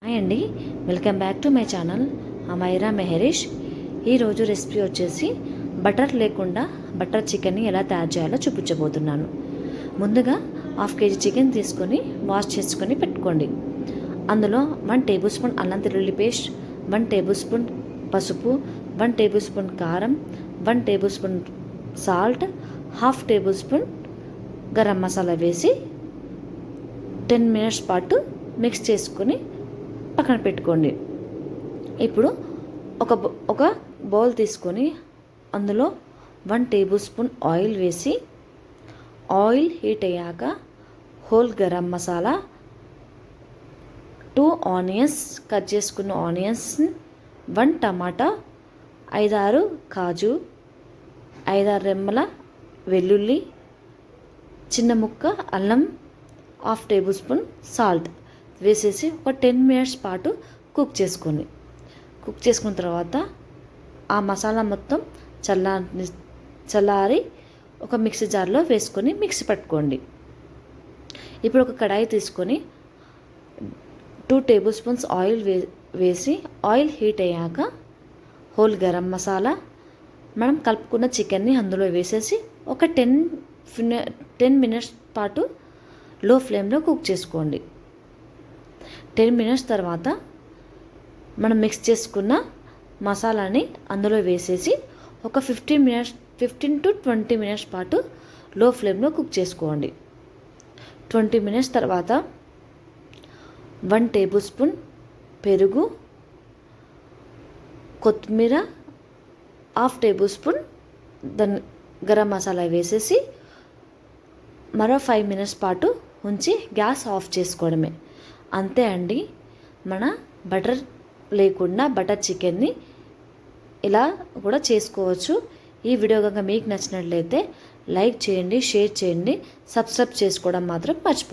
Hi అండి, welcome back to my channel Amaira Mehrish. ఈరోజు recipe వచ్చేసి బటర్ లేకుండా బటర్ చికెన్ని ఎలా తయారు చేయాలో చూపించబోతున్నాను. ముందుగా 1/2 kg చికెన్ తీసుకొని వాష్ చేసుకొని పెట్టుకోండి. అందులో 1 టేబుల్ స్పూన్ అల్లం వెల్లుల్లి పేస్ట్, 1 టేబుల్ స్పూన్ పసుపు, 1 టేబుల్ స్పూన్ కారం, 1 table spoon salt, 1/2 table spoon garam masala వేసి 10 minutes పాటు మిక్స్ చేసుకొని పక్కన పెట్టుకోండి. ఇప్పుడు ఒక బౌల్ తీసుకొని అందులో 1 టేబుల్ స్పూన్ ఆయిల్ వేసి ఆయిల్ హీట్ అయ్యాక whole garam masala, 2 onions cut చేసుకున్న ఆనియన్స్, 1 టమాటా, 5-6 కాజు, 5-6 రెమ్మల వెల్లుల్లి, చిన్న ముక్క అల్లం, 1/2 టేబుల్ స్పూన్ సాల్ట్ వేసేసి ఒక 10 minutes పాటు కుక్ చేసుకున్న తర్వాత ఆ మసాలా మొత్తం చల్లారి ఒక మిక్సీ జార్లో వేసుకొని మిక్సీ పట్టుకోండి. ఇప్పుడు ఒక కడాయి తీసుకొని 2 టేబుల్ స్పూన్స్ ఆయిల్ వేసి ఆయిల్ హీట్ అయ్యాక హోల్ గరం మసాలా, మనం కలుపుకున్న చికెన్ని అందులో వేసేసి ఒక 10 minutes పాటు లో ఫ్లేమ్లో కుక్ చేసుకోండి. 10 minutes తర్వాత మనం మిక్స్ చేసుకున్న మసాలాని అందులో వేసేసి ఒక 15 to 20 minutes పాటు లో ఫ్లేమ్లో కుక్ చేసుకోండి. 20 minutes తర్వాత 1 టేబుల్ స్పూన్ పెరుగు, కొత్తిమీర, 1/2 టేబుల్ స్పూన్ గరం మసాలా వేసేసి మరో 5 minutes పాటు ఉంచి గ్యాస్ ఆఫ్ చేసుకోవడమే. అంతే అండి, మన బటర్ లేకుండా బటర్ చికెన్ని ఇలా కూడా చేసుకోవచ్చు. ఈ వీడియో కనుక మీకు నచ్చినట్లయితే లైక్ చేయండి, షేర్ చేయండి, సబ్స్క్రైబ్ చేసుకోవడం మాత్రం మర్చిపోకండి.